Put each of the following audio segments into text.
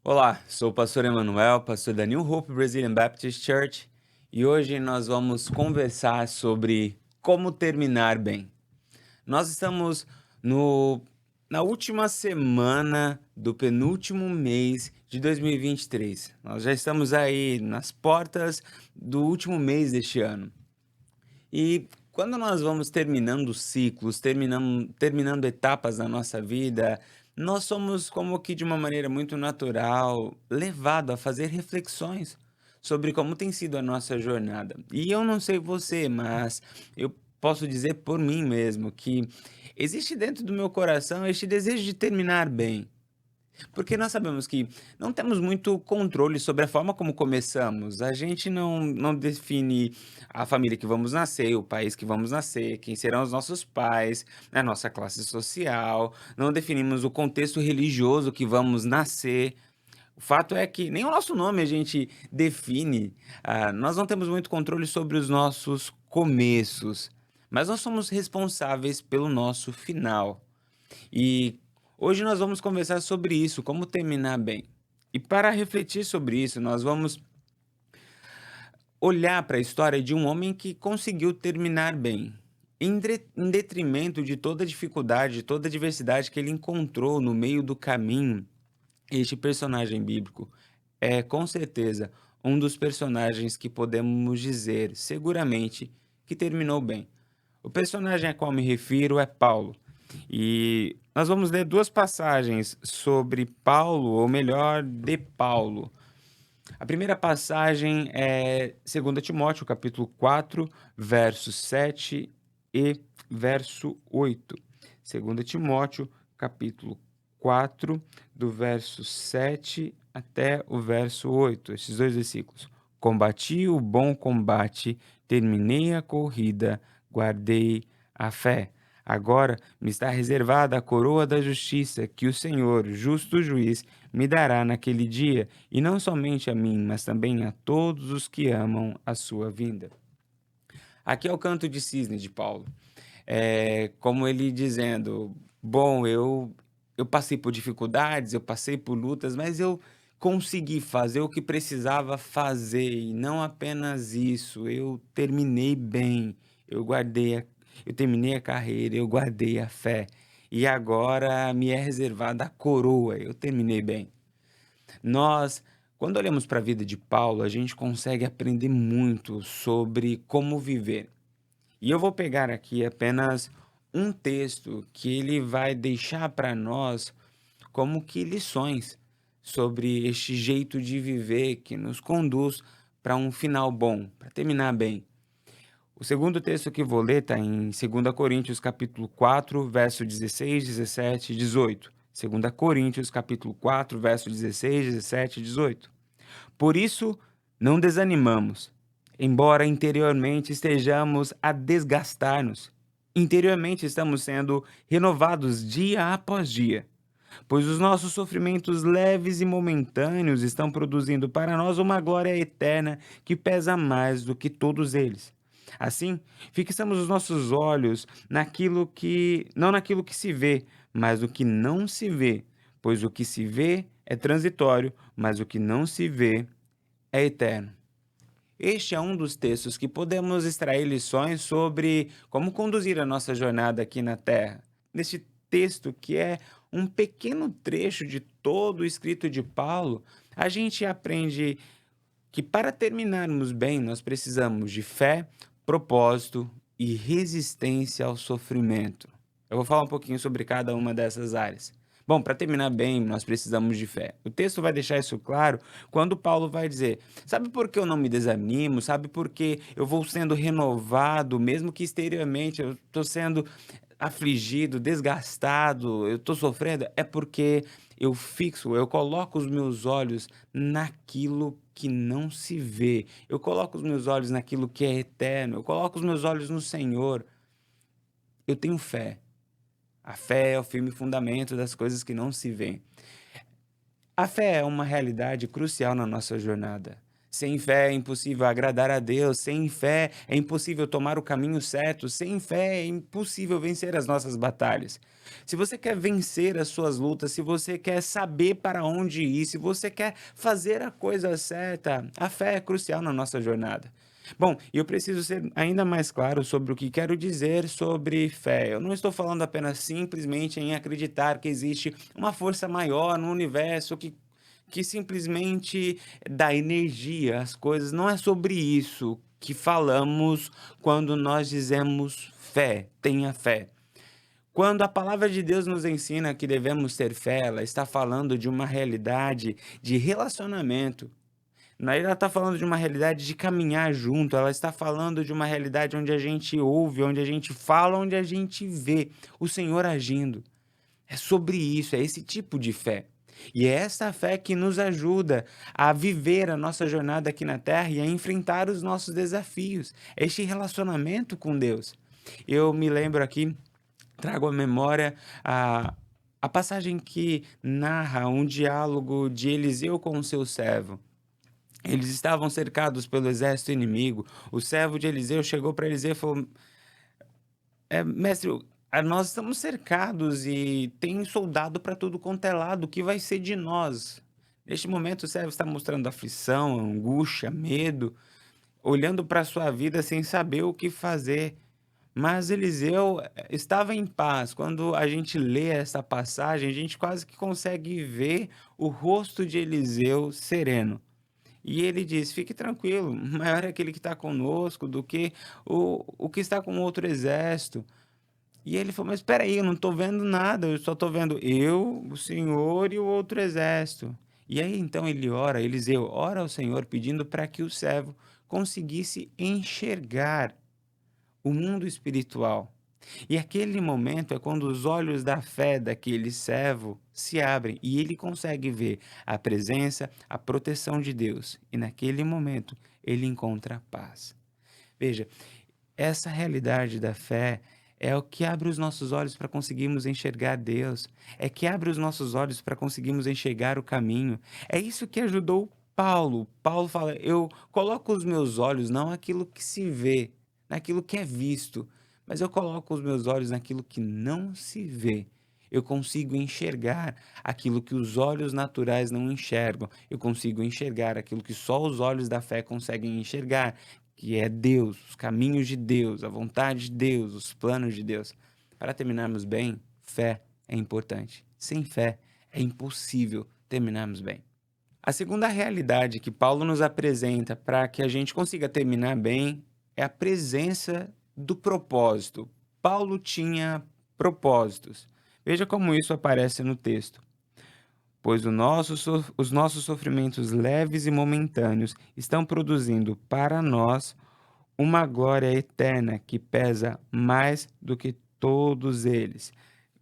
Olá, sou o pastor Emanuel, pastor da New Hope Brazilian Baptist Church, e hoje nós vamos conversar sobre como terminar bem. Nós estamos no, na última semana do penúltimo mês de 2023. Nós já estamos aí nas portas do último mês deste ano. E quando nós vamos terminando ciclos, terminando etapas da nossa vida, nós somos como que de uma maneira muito natural levado a fazer reflexões sobre como tem sido a nossa jornada. E eu não sei você, mas eu posso dizer por mim mesmo que existe dentro do meu coração este desejo de terminar bem. Porque nós sabemos que não temos muito controle sobre a forma como começamos. A gente não define a família que vamos nascer, o país que vamos nascer, quem serão os nossos pais, a nossa classe social, não definimos o contexto religioso que vamos nascer. O fato é que nem o nosso nome a gente define, nós não temos muito controle sobre os nossos começos, mas nós somos responsáveis pelo nosso final. E hoje nós vamos conversar sobre isso, como terminar bem. E para refletir sobre isso, nós vamos olhar para a história de um homem que conseguiu terminar bem, em detrimento de toda a dificuldade, de toda a diversidade que ele encontrou no meio do caminho. Este personagem bíblico é, com certeza, um dos personagens que podemos dizer seguramente que terminou bem. O personagem a qual me refiro é Paulo. E nós vamos ler duas passagens sobre Paulo, ou melhor, de Paulo. A primeira passagem é 2 Timóteo, capítulo 4, verso 7 e verso 8. 2 Timóteo, capítulo 4, do verso 7 até o verso 8, esses dois versículos. Combati o bom combate, terminei a corrida, guardei a fé. Agora me está reservada a coroa da justiça que o Senhor, justo juiz, me dará naquele dia, e não somente a mim, mas também a todos os que amam a sua vinda. Aqui é o canto de cisne de Paulo. É como ele dizendo: bom, eu passei por dificuldades, eu passei por lutas, mas eu consegui fazer o que precisava fazer, e não apenas isso, eu terminei bem, eu guardei a, eu terminei a carreira, eu guardei a fé. E agora me é reservada a coroa, eu terminei bem. Nós, quando olhamos para a vida de Paulo, a gente consegue aprender muito sobre como viver. E eu vou pegar aqui apenas um texto que ele vai deixar para nós como que lições sobre este jeito de viver que nos conduz para um final bom, para terminar bem. O segundo texto que vou ler está em 2 capítulo 4, verso 16, 17 e 18. 2 capítulo 4, verso 16, 17 e 18. Por isso, não desanimamos, embora interiormente estejamos a desgastar-nos. Interiormente estamos sendo renovados dia após dia, pois os nossos sofrimentos leves e momentâneos estão produzindo para nós uma glória eterna que pesa mais do que todos eles. Assim, fixamos os nossos olhos não naquilo que se vê, mas no que não se vê, pois o que se vê é transitório, mas o que não se vê é eterno. Este é um dos textos que podemos extrair lições sobre como conduzir a nossa jornada aqui na Terra. Neste texto, que é um pequeno trecho de todo o escrito de Paulo, a gente aprende que para terminarmos bem, nós precisamos de fé, propósito e resistência ao sofrimento. Eu vou falar um pouquinho sobre cada uma dessas áreas. Bom, para terminar bem, nós precisamos de fé. O texto vai deixar isso claro quando Paulo vai dizer: sabe por que eu não me desanimo? Sabe por que eu vou sendo renovado, mesmo que exteriormente eu estou sendo afligido, desgastado, eu estou sofrendo? É porque eu coloco os meus olhos naquilo que não se vê. Eu coloco os meus olhos naquilo que é eterno. Eu coloco os meus olhos no Senhor. Eu tenho fé. A fé é o firme fundamento das coisas que não se veem. A fé é uma realidade crucial na nossa jornada. Sem fé é impossível agradar a Deus, sem fé é impossível tomar o caminho certo, sem fé é impossível vencer as nossas batalhas. Se você quer vencer as suas lutas, se você quer saber para onde ir, se você quer fazer a coisa certa, a fé é crucial na nossa jornada. Bom, e eu preciso ser ainda mais claro sobre o que quero dizer sobre fé. Eu não estou falando apenas simplesmente em acreditar que existe uma força maior no universo que simplesmente dá energia às coisas. Não é sobre isso que falamos quando nós dizemos fé, tenha fé. Quando a palavra de Deus nos ensina que devemos ter fé, ela está falando de uma realidade de relacionamento. Ela está falando de uma realidade de caminhar junto, ela está falando de uma realidade onde a gente ouve, onde a gente fala, onde a gente vê o Senhor agindo. É sobre isso, é esse tipo de fé. E é essa fé que nos ajuda a viver a nossa jornada aqui na Terra e a enfrentar os nossos desafios. É este relacionamento com Deus. Eu me lembro aqui, trago à memória a passagem que narra um diálogo de Eliseu com o seu servo. Eles estavam cercados pelo exército inimigo. O servo de Eliseu chegou para Eliseu e falou: mestre, nós estamos cercados e tem soldado para tudo quanto é lado. O que vai ser de nós? Neste momento, o servo está mostrando aflição, angústia, medo, olhando para a sua vida sem saber o que fazer. Mas Eliseu estava em paz. Quando a gente lê essa passagem, a gente quase que consegue ver o rosto de Eliseu sereno. E ele diz: fique tranquilo, maior é aquele que está conosco do que o que está com outro exército. E ele falou: mas espera aí, eu não estou vendo nada, eu só estou vendo eu, o Senhor e o outro exército. E aí então ele ora, Eliseu ora ao Senhor pedindo para que o servo conseguisse enxergar o mundo espiritual. E aquele momento é quando os olhos da fé daquele servo se abrem e ele consegue ver a presença, a proteção de Deus. E naquele momento ele encontra paz. Veja, essa realidade da fé é o que abre os nossos olhos para conseguirmos enxergar Deus, é que abre os nossos olhos para conseguirmos enxergar o caminho. É isso que ajudou Paulo. Paulo fala: eu coloco os meus olhos não naquilo que se vê, naquilo que é visto, mas eu coloco os meus olhos naquilo que não se vê. Eu consigo enxergar aquilo que os olhos naturais não enxergam. Eu consigo enxergar aquilo que só os olhos da fé conseguem enxergar, que é Deus, os caminhos de Deus, a vontade de Deus, os planos de Deus. Para terminarmos bem, fé é importante. Sem fé, é impossível terminarmos bem. A segunda realidade que Paulo nos apresenta para que a gente consiga terminar bem é a presença do propósito. Paulo tinha propósitos. Veja como isso aparece no texto. Pois os nossos sofrimentos leves e momentâneos estão produzindo para nós uma glória eterna que pesa mais do que todos eles.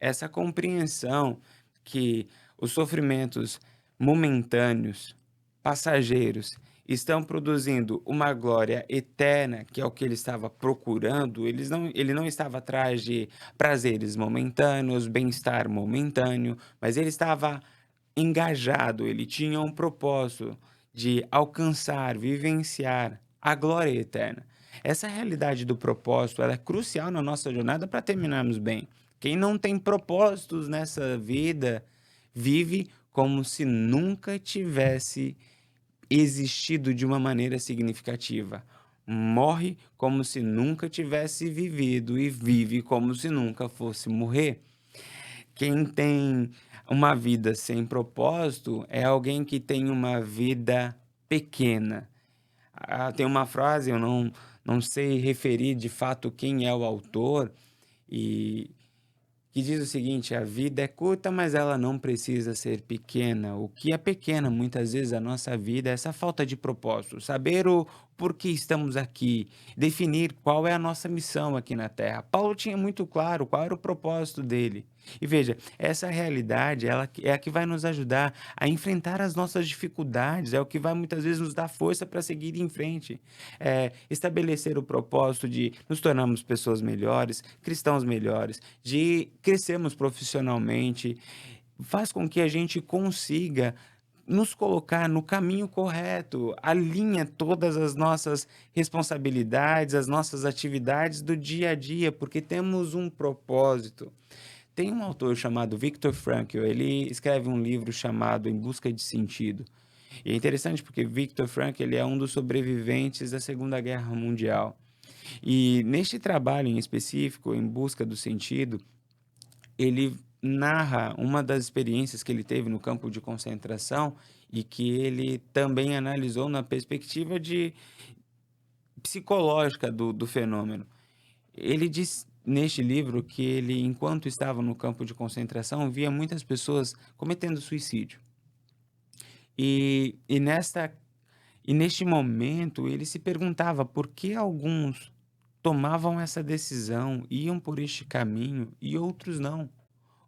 Essa compreensão que os sofrimentos momentâneos, passageiros, estão produzindo uma glória eterna, que é o que ele estava procurando. Ele não estava atrás de prazeres momentâneos, bem-estar momentâneo, mas ele estava engajado, ele tinha um propósito de alcançar, vivenciar a glória eterna. Essa realidade do propósito, ela é crucial na nossa jornada para terminarmos bem. Quem não tem propósitos nessa vida vive como se nunca tivesse existido de uma maneira significativa. Morre como se nunca tivesse vivido e vive como se nunca fosse morrer. Quem tem uma vida sem propósito é alguém que tem uma vida pequena. Tem uma frase, eu não sei referir de fato quem é o autor, e que diz o seguinte: a vida é curta, mas ela não precisa ser pequena. O que é pequena, muitas vezes, a nossa vida é essa falta de propósito, saber o porquê estamos aqui, definir qual é a nossa missão aqui na Terra. Paulo tinha muito claro qual era o propósito dele. E veja, essa realidade ela é a que vai nos ajudar a enfrentar as nossas dificuldades, é o que vai muitas vezes nos dar força para seguir em frente. Estabelecer o propósito de nos tornarmos pessoas melhores, cristãos melhores, de crescermos profissionalmente, faz com que a gente consiga nos colocar no caminho correto, alinha todas as nossas responsabilidades, as nossas atividades do dia a dia, porque temos um propósito. Tem um autor chamado Viktor Frankl, ele escreve um livro chamado Em Busca de Sentido. E é interessante porque Viktor Frankl, ele é um dos sobreviventes da Segunda Guerra Mundial. E neste trabalho em específico, Em Busca do Sentido, ele narra uma das experiências que ele teve no campo de concentração e que ele também analisou na perspectiva de psicológica do fenômeno. Ele diz neste livro que ele, enquanto estava no campo de concentração, via muitas pessoas cometendo suicídio. E nesta e neste momento ele se perguntava por que alguns tomavam essa decisão, iam por este caminho e outros não.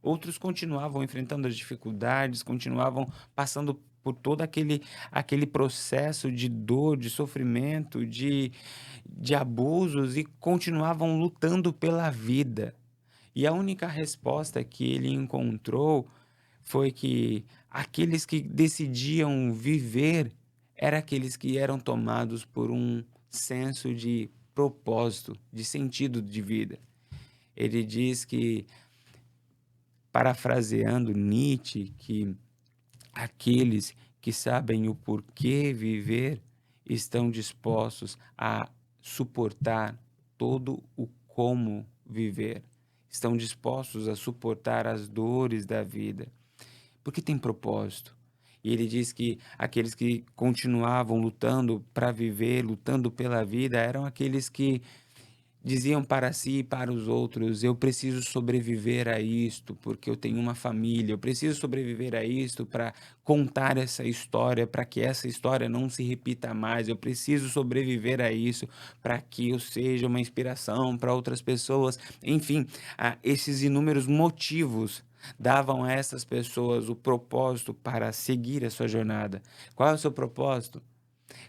Outros continuavam enfrentando as dificuldades, continuavam passando por todo aquele processo de dor, de sofrimento, de abusos e continuavam lutando pela vida. E a única resposta que ele encontrou foi que aqueles que decidiam viver eram aqueles que eram tomados por um senso de propósito, de sentido de vida. Ele diz que, parafraseando Nietzsche, que aqueles que sabem o porquê viver estão dispostos a suportar todo o como viver, estão dispostos a suportar as dores da vida, porque tem propósito. E ele diz que aqueles que continuavam lutando para viver, lutando pela vida, eram aqueles que diziam para si e para os outros: eu preciso sobreviver a isto, porque eu tenho uma família, eu preciso sobreviver a isto para contar essa história, para que essa história não se repita mais, eu preciso sobreviver a isso, para que eu seja uma inspiração para outras pessoas. Enfim, esses inúmeros motivos davam a essas pessoas o propósito para seguir a sua jornada. Qual é o seu propósito?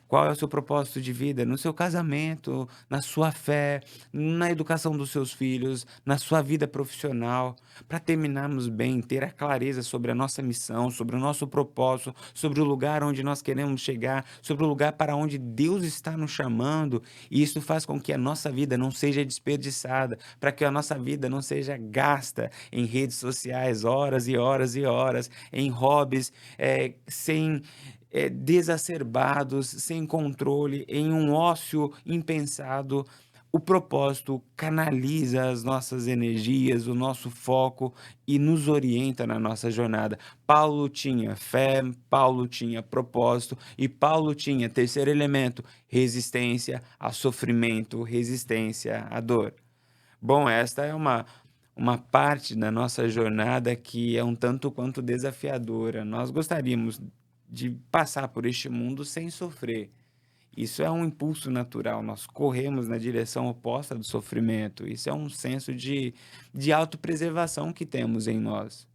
Qual é o seu propósito de vida? No seu casamento, na sua fé, na educação dos seus filhos, na sua vida profissional, para terminarmos bem, ter a clareza sobre a nossa missão, sobre o nosso propósito, sobre o lugar onde nós queremos chegar, sobre o lugar para onde Deus está nos chamando, e isso faz com que a nossa vida não seja desperdiçada, para que a nossa vida não seja gasta em redes sociais horas e horas e horas, em hobbies, sem desacerbados, sem controle, em um ócio impensado. O propósito canaliza as nossas energias, o nosso foco e nos orienta na nossa jornada. Paulo tinha fé, Paulo tinha propósito e Paulo tinha, terceiro elemento, resistência a sofrimento, resistência à dor. Bom, esta é uma parte da nossa jornada que é um tanto quanto desafiadora. Nós gostaríamos de passar por este mundo sem sofrer. Isso é um impulso natural, nós corremos na direção oposta do sofrimento. Isso é um senso de autopreservação que temos em nós.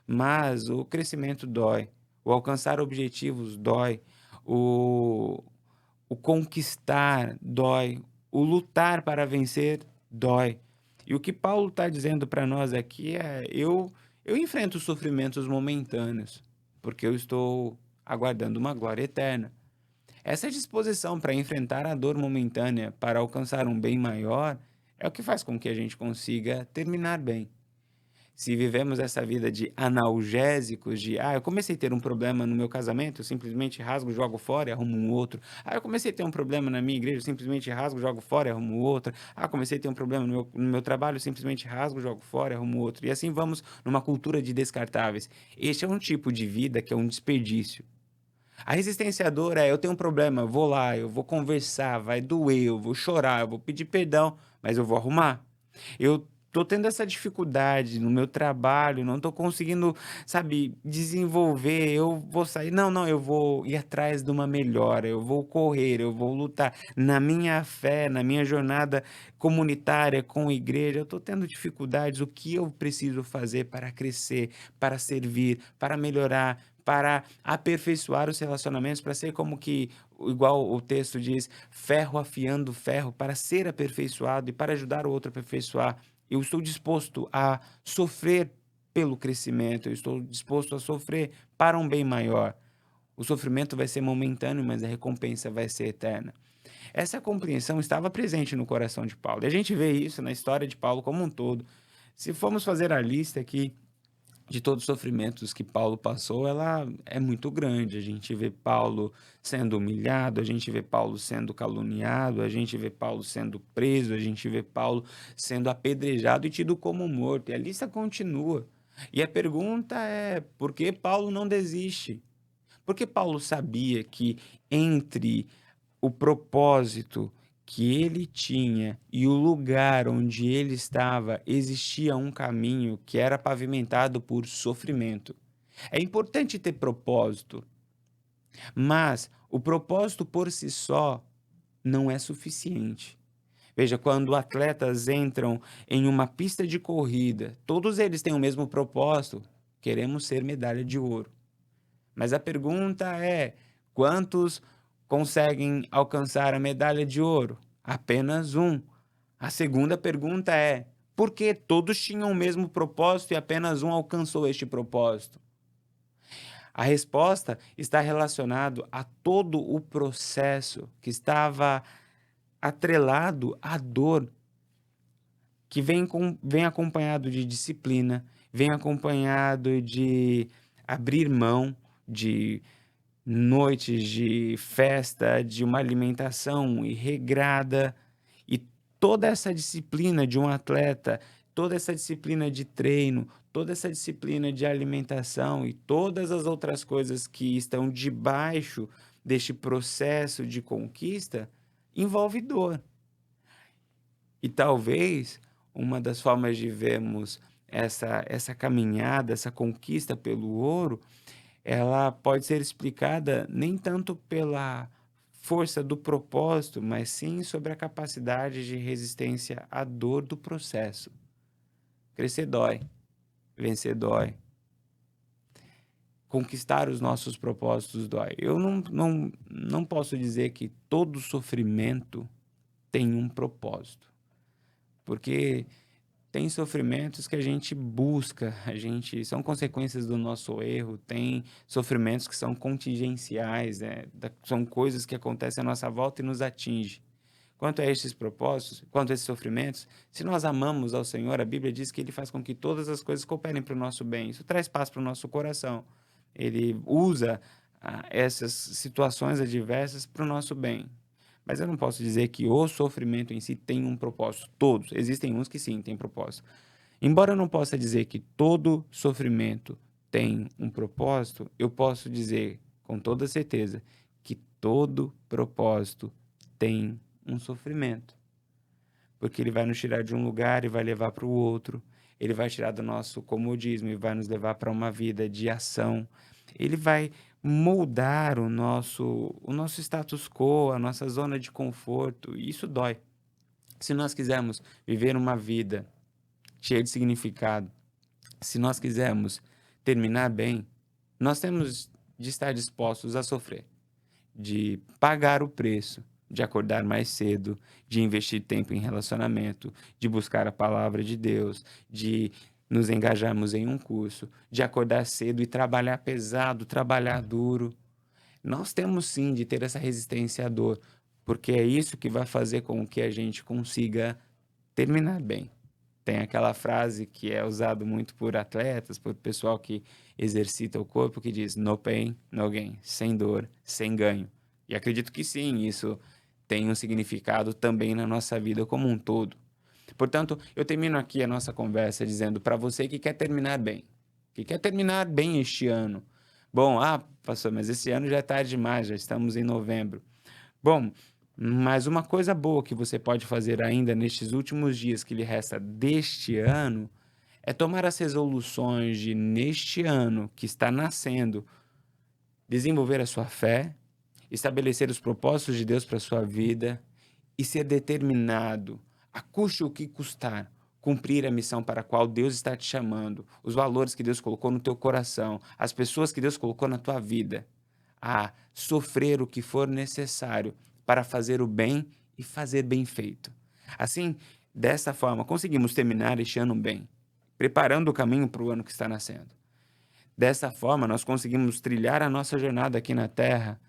Mas o crescimento dói, o alcançar objetivos dói, o, o conquistar dói, o lutar para vencer dói. E o que Paulo está dizendo para nós aqui é: eu enfrento sofrimentos momentâneos, porque eu estou aguardando uma glória eterna. Essa disposição para enfrentar a dor momentânea para alcançar um bem maior é o que faz com que a gente consiga terminar bem. Se vivemos essa vida de analgésicos, eu comecei a ter um problema no meu casamento, eu simplesmente rasgo, jogo fora e arrumo um outro. Eu comecei a ter um problema na minha igreja, eu simplesmente rasgo, jogo fora e arrumo outro. Comecei a ter um problema no meu trabalho, eu simplesmente rasgo, jogo fora e arrumo outro. E assim vamos numa cultura de descartáveis. Este é um tipo de vida que é um desperdício. A resistência à dor eu tenho um problema, eu vou lá, eu vou conversar, vai doer, eu vou chorar, eu vou pedir perdão, mas eu vou arrumar. Eu tô tendo essa dificuldade no meu trabalho, não tô conseguindo, sabe, desenvolver, eu vou sair, não, não, eu vou ir atrás de uma melhora, eu vou correr, eu vou lutar. Na minha fé, na minha jornada comunitária com a igreja, eu tô tendo dificuldades, o que eu preciso fazer para crescer, para servir, para melhorar, para aperfeiçoar os relacionamentos, para ser como que, igual o texto diz, ferro afiando ferro, para ser aperfeiçoado e para ajudar o outro a aperfeiçoar. Eu estou disposto a sofrer pelo crescimento, eu estou disposto a sofrer para um bem maior. O sofrimento vai ser momentâneo, mas a recompensa vai ser eterna. Essa compreensão estava presente no coração de Paulo. E a gente vê isso na história de Paulo como um todo. Se formos fazer a lista aqui de todos os sofrimentos que Paulo passou, ela é muito grande. A gente vê Paulo sendo humilhado, a gente vê Paulo sendo caluniado, a gente vê Paulo sendo preso, a gente vê Paulo sendo apedrejado e tido como morto. E a lista continua. E a pergunta é: por que Paulo não desiste? Porque Paulo sabia que entre o propósito que ele tinha e o lugar onde ele estava, existia um caminho que era pavimentado por sofrimento. É importante ter propósito, mas o propósito por si só não é suficiente. Veja, quando atletas entram em uma pista de corrida, todos eles têm o mesmo propósito: queremos ser medalha de ouro. Mas a pergunta é: quantos conseguem alcançar a medalha de ouro? Apenas um. A segunda pergunta é: por que todos tinham o mesmo propósito e apenas um alcançou este propósito? A resposta está relacionada a todo o processo que estava atrelado à dor, que vem acompanhado de disciplina, vem acompanhado de abrir mão de noites de festa, de uma alimentação irregrada, e toda essa disciplina de um atleta, toda essa disciplina de treino, toda essa disciplina de alimentação e todas as outras coisas que estão debaixo deste processo de conquista, envolve dor. E talvez uma das formas de vermos essa caminhada, essa conquista pelo ouro, ela pode ser explicada nem tanto pela força do propósito, mas sim sobre a capacidade de resistência à dor do processo. Crescer dói, vencer dói, conquistar os nossos propósitos dói. Eu não posso dizer que todo sofrimento tem um propósito, porque tem sofrimentos que a gente busca, são consequências do nosso erro, tem sofrimentos que são contingenciais, são coisas que acontecem à nossa volta e nos atingem. Quanto a estes propósitos, quanto a esses sofrimentos, se nós amamos ao Senhor, a Bíblia diz que Ele faz com que todas as coisas cooperem para o nosso bem. Isso traz paz para o nosso coração. Ele usa essas situações adversas para o nosso bem. Mas eu não posso dizer que o sofrimento em si tem um propósito. Todos. Existem uns que sim, têm propósito. Embora eu não possa dizer que todo sofrimento tem um propósito, eu posso dizer com toda certeza que todo propósito tem um sofrimento. Porque ele vai nos tirar de um lugar e vai levar para o outro. Ele vai tirar do nosso comodismo e vai nos levar para uma vida de ação. Ele vai moldar o nosso status quo, a nossa zona de conforto, e isso dói. Se nós quisermos viver uma vida cheia de significado, se nós quisermos terminar bem, nós temos de estar dispostos a sofrer, de pagar o preço, de acordar mais cedo, de investir tempo em relacionamento, de buscar a palavra de Deus, de nos engajarmos em um curso, de acordar cedo e trabalhar pesado, trabalhar duro. Nós temos sim de ter essa resistência à dor, porque é isso que vai fazer com que a gente consiga terminar bem. Tem aquela frase que é usado muito por atletas, por pessoal que exercita o corpo, que diz no pain, no gain, sem dor, sem ganho. E acredito que sim, isso tem um significado também na nossa vida como um todo. Portanto, eu termino aqui a nossa conversa dizendo para você que quer terminar bem, que quer terminar bem este ano. Bom, pastor, mas esse ano já é tarde demais, já estamos em novembro. Bom, mas uma coisa boa que você pode fazer ainda nestes últimos dias que lhe resta deste ano é tomar as resoluções de, neste ano que está nascendo, desenvolver a sua fé, estabelecer os propósitos de Deus para a sua vida e ser determinado, a custe o que custar, cumprir a missão para a qual Deus está te chamando, os valores que Deus colocou no teu coração, as pessoas que Deus colocou na tua vida, a sofrer o que for necessário para fazer o bem e fazer bem feito. Assim, dessa forma, conseguimos terminar este ano bem, preparando o caminho para o ano que está nascendo. Dessa forma, nós conseguimos trilhar a nossa jornada aqui na Terra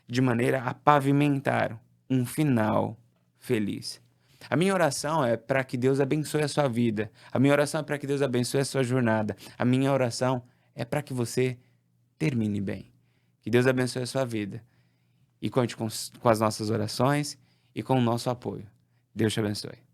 de maneira a pavimentar um final feliz. A minha oração é para que Deus abençoe a sua vida. A minha oração é para que Deus abençoe a sua jornada. A minha oração é para que você termine bem. Que Deus abençoe a sua vida. E conte com as nossas orações e com o nosso apoio. Deus te abençoe.